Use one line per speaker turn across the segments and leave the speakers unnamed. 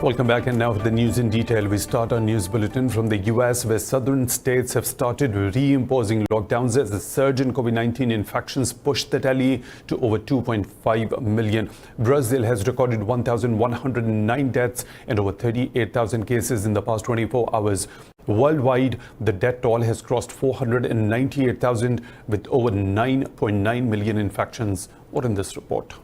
Welcome back, and now for the news in detail. We start our news bulletin from the US, where southern states have started reimposing lockdowns as the surge in COVID-19 infections pushed the tally to over 2.5 million. Brazil has recorded 1,109 deaths and over 38,000 cases in the past 24 hours. Worldwide, the death toll has crossed 498,000 with over 9.9 million infections. What in this report?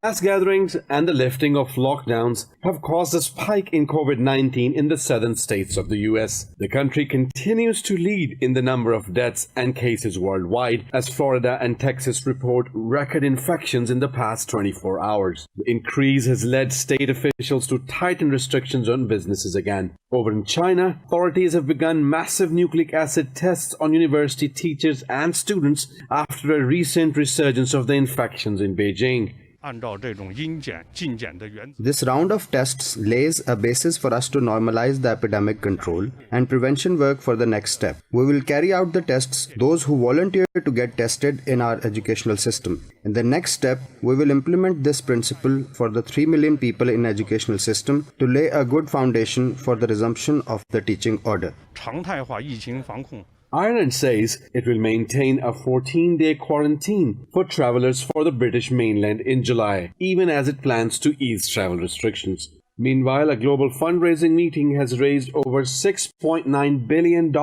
Mass gatherings and the lifting of lockdowns have caused a spike in COVID-19 in the southern states of the U.S. The country continues to lead in the number of deaths and cases worldwide, as Florida and Texas report record infections in the past 24 hours. The increase has led state officials to tighten restrictions on businesses again. Over in China, authorities have begun massive nucleic acid tests on university teachers and students after a recent resurgence of the infections in Beijing.
This round of tests lays a basis for us to normalize the epidemic control and prevention work for the next step. We will carry out the tests those who volunteer to get tested in our educational system. In the next step, we will implement this principle for the 3 million people in educational system to lay a good foundation for the resumption of the teaching order.
Ireland says it will maintain a 14-day quarantine for travellers for the British mainland in July, even as it plans to ease travel restrictions. Meanwhile, a global fundraising meeting has raised over $6.9 billion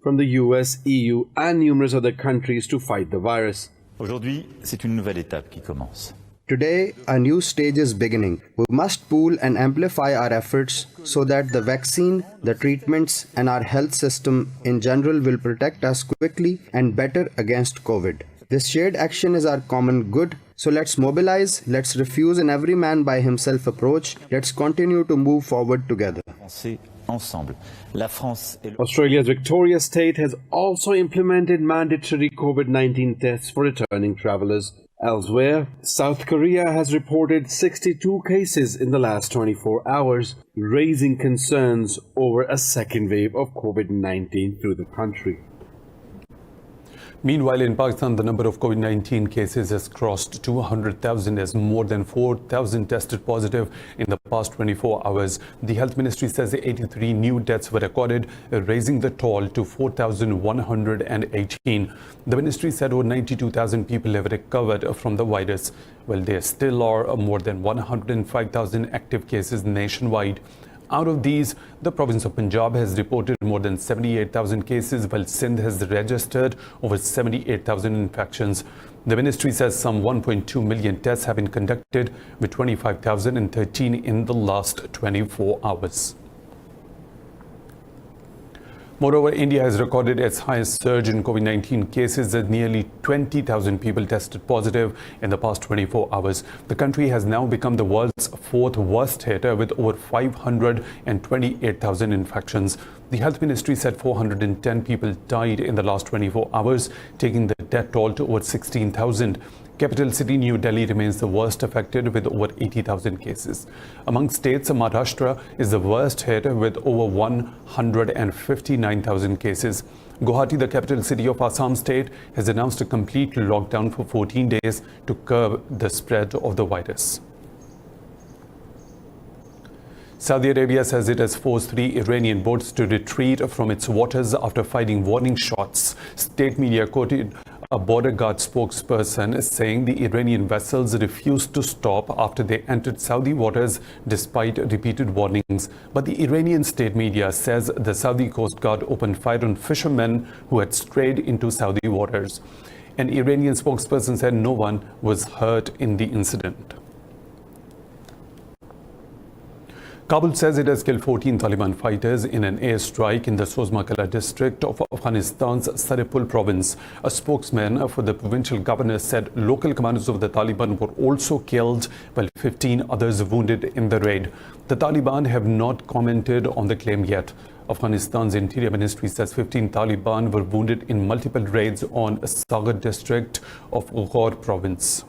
from the US, EU and numerous other countries to fight the virus.
Aujourd'hui, c'est une nouvelle étape qui commence.
Today, a new stage is beginning. We must pool and amplify our efforts so that the vaccine, the treatments, and our health system in general will protect us quickly and better against COVID. This shared action is our common good. So let's mobilize, let's refuse an every man by himself approach. Let's continue to move forward together.
Australia's Victoria state has also implemented mandatory COVID-19 tests for returning travellers. Elsewhere, South Korea has reported 62 cases in the last 24 hours, raising concerns over a second wave of COVID-19 through the country.
Meanwhile, in Pakistan, the number of COVID-19 cases has crossed 200,000 as more than 4,000 tested positive in the past 24 hours. The Health Ministry says 83 new deaths were recorded, raising the toll to 4,118. The ministry said over 92,000 people have recovered from the virus, while there still are more than 105,000 active cases nationwide. Out of these, the province of Punjab has reported more than 78,000 cases, while Sindh has registered over 78,000 infections. The ministry says some 1.2 million tests have been conducted, with 25,013 in the last 24 hours. Moreover, India has recorded its highest surge in COVID-19 cases as nearly 20,000 people tested positive in the past 24 hours. The country has now become the world's fourth worst hit with over 528,000 infections. The Health Ministry said 410 people died in the last 24 hours, taking the death toll to over 16,000. Capital city New Delhi remains the worst affected with over 80,000 cases. Among states, Maharashtra is the worst hit with over 159,000 cases. Guwahati, the capital city of Assam state, has announced a complete lockdown for 14 days to curb the spread of the virus. Saudi Arabia says it has forced 3 Iranian boats to retreat from its waters after firing warning shots. State media quoted a border guard spokesperson saying the Iranian vessels refused to stop after they entered Saudi waters despite repeated warnings. But the Iranian state media says the Saudi Coast Guard opened fire on fishermen who had strayed into Saudi waters. An Iranian spokesperson said no one was hurt in the incident. Kabul says it has killed 14 Taliban fighters in an airstrike in the Sozmakala district of Afghanistan's Saripul province. A spokesman for the provincial governor said local commanders of the Taliban were also killed, while 15 others were wounded in the raid. The Taliban have not commented on the claim yet. Afghanistan's Interior Ministry says 15 Taliban were wounded in multiple raids on Sagar district of Ghor province.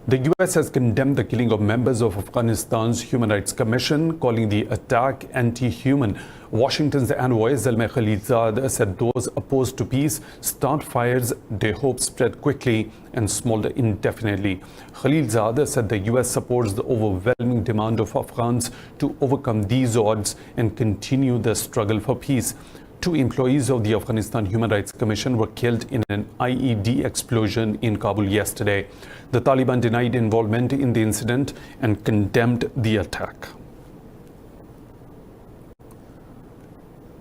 The US has condemned the killing of members of Afghanistan's Human Rights Commission, calling the attack anti-human. Washington's envoy Zalmay Khalilzad said those opposed to peace start fires they hope spread quickly and smolder indefinitely. Khalilzad said the US supports the overwhelming demand of Afghans to overcome these odds and continue the struggle for peace. 2 employees of the Afghanistan Human Rights Commission were killed in an IED explosion in Kabul yesterday. The Taliban denied involvement in the incident and condemned the attack.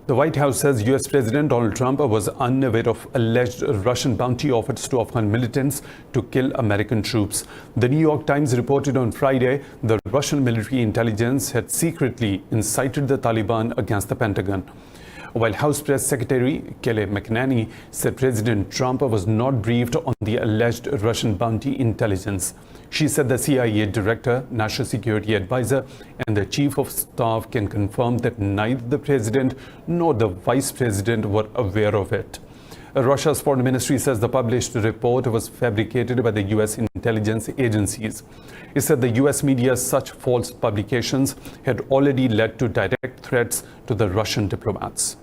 The White House says US President Donald Trump was unaware of alleged Russian bounty offers to Afghan militants to kill American troops. The New York Times reported on Friday the Russian military intelligence had secretly incited the Taliban against the Pentagon. While House Press Secretary Kelly McEnany said President Trump was not briefed on the alleged Russian bounty intelligence. She said the CIA Director, National Security Advisor, and the Chief of Staff can confirm that neither the President nor the Vice President were aware of it. Russia's Foreign Ministry says the published report was fabricated by the US intelligence agencies. It said the US media's such false publications had already led to direct threats to the Russian diplomats.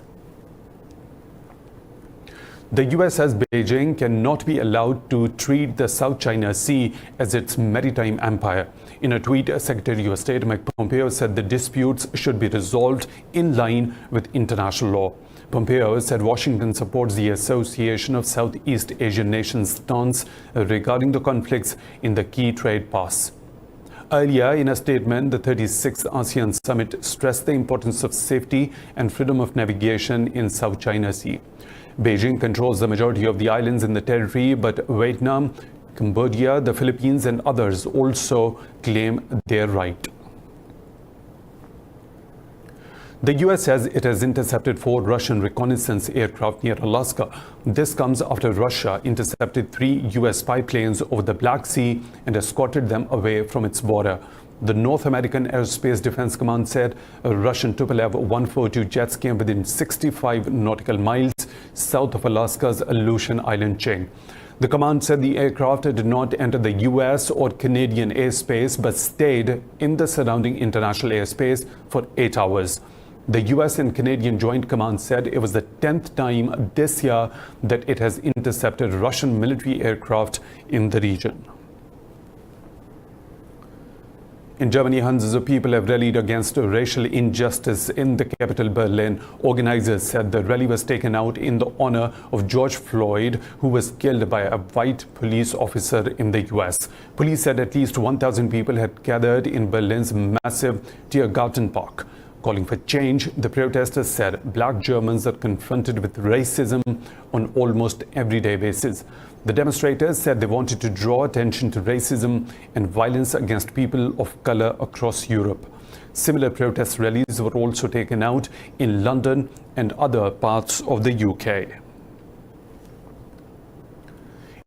The US says Beijing cannot be allowed to treat the South China Sea as its maritime empire. In a tweet, Secretary of State Mike Pompeo said the disputes should be resolved in line with international law. Pompeo said Washington supports the Association of Southeast Asian Nations stance regarding the conflicts in the key trade paths. Earlier, in a statement, the 36th ASEAN Summit stressed the importance of safety and freedom of navigation in South China Sea. Beijing controls the majority of the islands in the territory, but Vietnam, Cambodia, the Philippines and others also claim their right. The US says it has intercepted 4 Russian reconnaissance aircraft near Alaska. This comes after Russia intercepted 3 US spy planes over the Black Sea and escorted them away from its border. The North American Aerospace Defense Command said a Russian Tupolev 142 jets came within 65 nautical miles south of Alaska's Aleutian Island chain. The command said the aircraft did not enter the US or Canadian airspace but stayed in the surrounding international airspace for 8 hours. The US and Canadian Joint Command said it was the 10th time this year that it has intercepted Russian military aircraft in the region. In Germany, hundreds of people have rallied against racial injustice in the capital, Berlin. Organizers said the rally was taken out in the honor of George Floyd, who was killed by a white police officer in the US. Police said at least 1,000 people had gathered in Berlin's massive Tiergarten Park. Calling for change, the protesters said black Germans are confronted with racism on almost everyday basis. The demonstrators said they wanted to draw attention to racism and violence against people of color across Europe. Similar protest rallies were also taken out in London and other parts of the UK.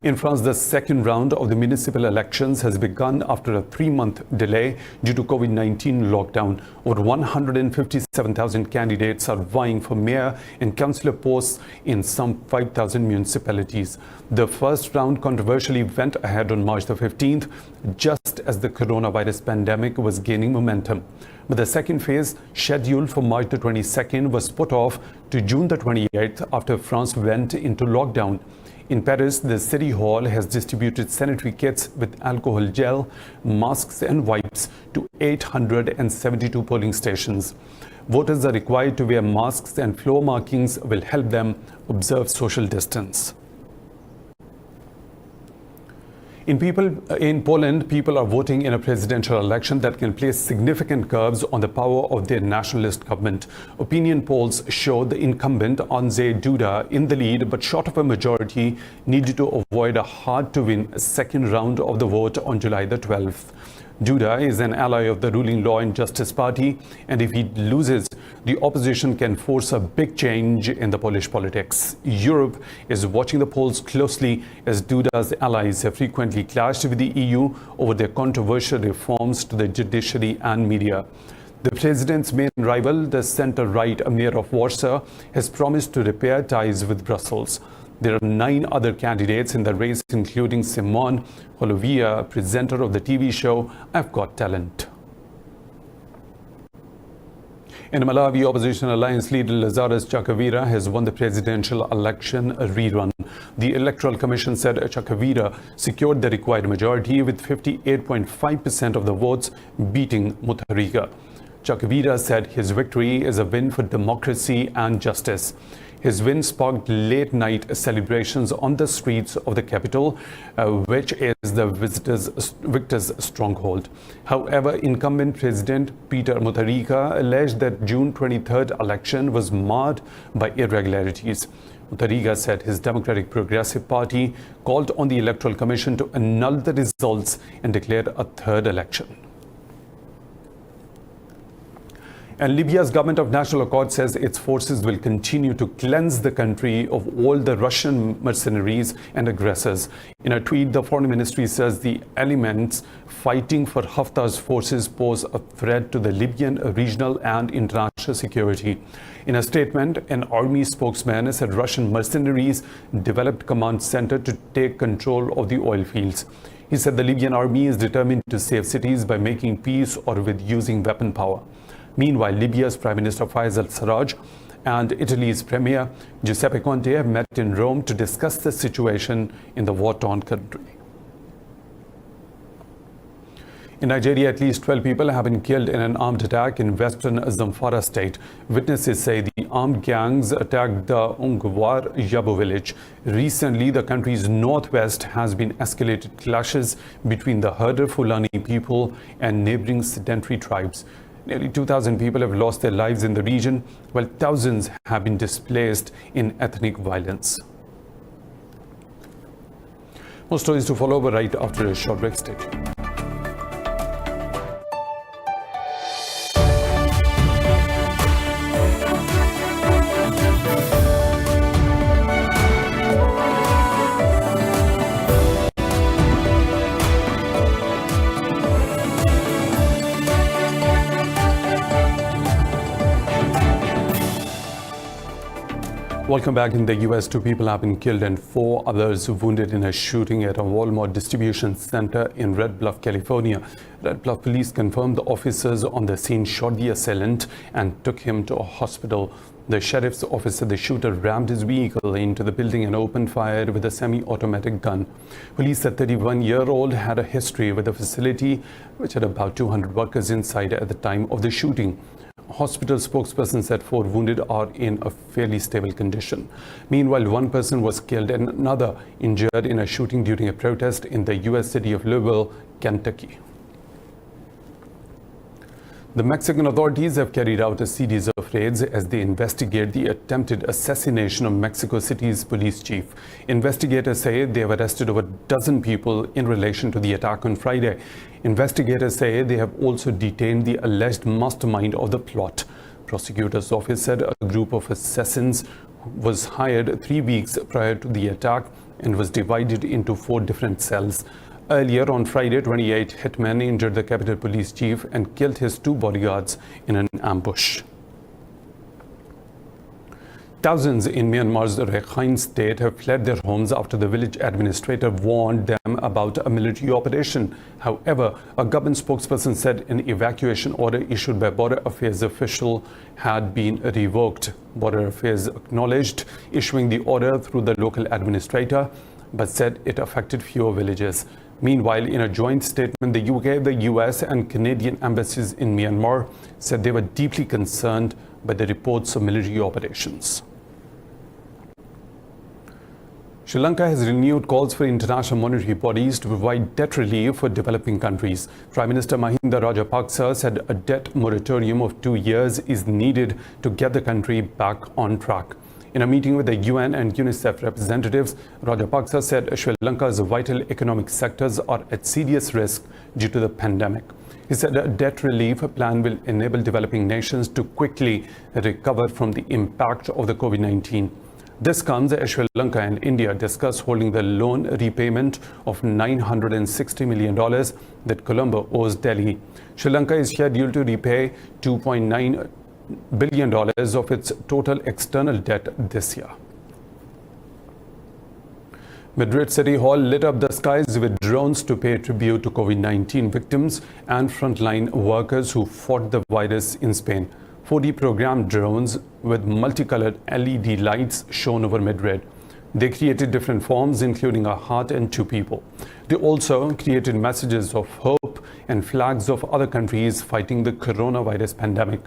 In France, the second round of the municipal elections has begun after a 3-month delay due to COVID-19 lockdown. Over 157,000 candidates are vying for mayor and councillor posts in some 5,000 municipalities. The first round controversially went ahead on March the 15th, just as the coronavirus pandemic was gaining momentum. But the second phase, scheduled for March the 22nd, was put off to June the 28th after France went into lockdown. In Paris, the City Hall has distributed sanitary kits with alcohol gel, masks and wipes to 872 polling stations. Voters are required to wear masks and floor markings will help them observe social distance. In Poland, people are voting in a presidential election that can place significant curbs on the power of their nationalist government. Opinion polls show the incumbent Andrzej Duda in the lead, but short of a majority, needed to avoid a hard-to-win second round of the vote on July the 12th. Duda is an ally of the ruling Law and Justice Party, and if he loses, the opposition can force a big change in the Polish politics. Europe is watching the polls closely as Duda's allies have frequently clashed with the EU over their controversial reforms to the judiciary and media. The president's main rival, the center-right mayor of Warsaw, has promised to repair ties with Brussels. There are 9 other candidates in the race, including Simone Holovia, presenter of the TV show I've Got Talent. In Malawi, opposition alliance leader Lazarus Chakwera has won the presidential election rerun. The Electoral Commission said Chakwera secured the required majority with 58.5% of the votes, beating Mutharika. Chakwera said his victory is a win for democracy and justice. His win sparked late-night celebrations on the streets of the capital, which is the victor's stronghold. However, incumbent President Peter Mutharika alleged that June 23rd election was marred by irregularities. Mutharika said his Democratic Progressive Party called on the Electoral Commission to annul the results and declare a third election. And Libya's government of national accord says its forces will continue to cleanse the country of all the Russian mercenaries and aggressors. In a tweet, the foreign ministry says the elements fighting for Haftar's forces pose a threat to the Libyan regional and international security. In a statement, an army spokesman said Russian mercenaries developed command center to take control of the oil fields. He said the Libyan army is determined to save cities by making peace or with using weapon power. Meanwhile, Libya's Prime Minister Fayez al-Sarraj and Italy's Premier Giuseppe Conte have met in Rome to discuss the situation in the war-torn country. In Nigeria, at least 12 people have been killed in an armed attack in western Zamfara state. Witnesses say the armed gangs attacked the Ungwar Yabu village. Recently, the country's northwest has been escalated clashes between the herder Fulani people and neighboring sedentary tribes. Nearly 2,000 people have lost their lives in the region, while thousands have been displaced in ethnic violence. More stories to follow, but right after a short break. Stay tuned. Welcome back. In the U.S., 2 people have been killed and 4 others wounded in a shooting at a Walmart distribution center in Red Bluff, California. Red Bluff police confirmed the officers on the scene shot the assailant and took him to a hospital. The sheriff's office said the shooter rammed his vehicle into the building and opened fire with a semi-automatic gun. Police said 31-year-old had a history with the facility, which had about 200 workers inside at the time of the shooting. Hospital spokesperson said 4 wounded are in a fairly stable condition. Meanwhile, 1 person was killed and another injured in a shooting during a protest in the U.S. city of Louisville, Kentucky. The Mexican authorities have carried out a series of raids as they investigate the attempted assassination of Mexico City's police chief. Investigators say they have arrested over a dozen people in relation to the attack on Friday. Investigators say they have also detained the alleged mastermind of the plot. Prosecutor's office said a group of assassins was hired 3 weeks prior to the attack and was divided into 4 different cells. Earlier on Friday, 28 hitmen injured the Capitol Police Chief and killed his 2 bodyguards in an ambush. Thousands in Myanmar's Rakhine state have fled their homes after the village administrator warned them about a military operation. However, a government spokesperson said an evacuation order issued by Border Affairs official had been revoked. Border Affairs acknowledged issuing the order through the local administrator, but said it affected fewer villages. Meanwhile, in a joint statement, the UK, the US and Canadian embassies in Myanmar said they were deeply concerned by the reports of military operations. Sri Lanka has renewed calls for international monetary bodies to provide debt relief for developing countries. Prime Minister Mahinda Rajapaksa said a debt moratorium of 2 years is needed to get the country back on track. In a meeting with the UN and UNICEF representatives, Rajapaksa said Sri Lanka's vital economic sectors are at serious risk due to the pandemic. He said a debt relief plan will enable developing nations to quickly recover from the impact of the COVID-19. This comes as Sri Lanka and India discuss holding the loan repayment of $960 million that Colombo owes Delhi. Sri Lanka is scheduled to repay $2.9 billion of its total external debt this year. Madrid City Hall lit up the skies with drones to pay tribute to COVID-19 victims and frontline workers who fought the virus in Spain. 40 programmed drones with multicolored LED lights shone over Madrid. They created different forms, including a heart and two people. They also created messages of hope and flags of other countries fighting the coronavirus pandemic.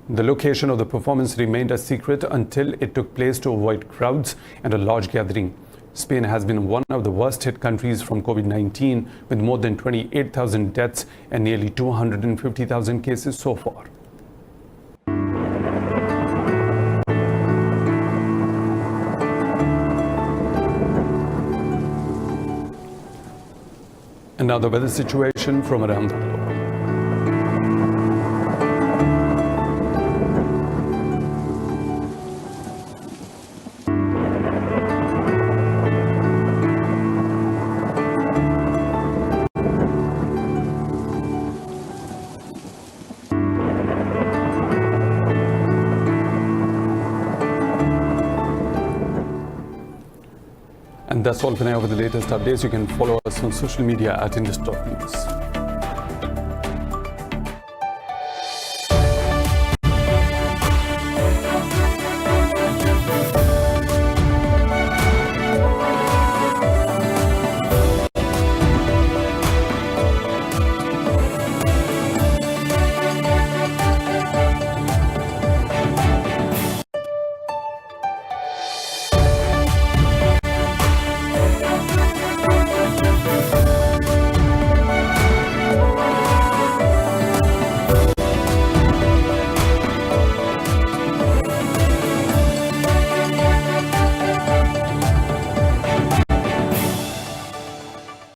The location of the performance remained a secret until it took place to avoid crowds and a large gathering. Spain has been one of the worst hit countries from COVID-19, with more than 28,000 deaths and nearly 250,000 cases so far. And now the weather situation from around the globe. And that's all for now. For the latest updates, you can follow us on social media at Indus News.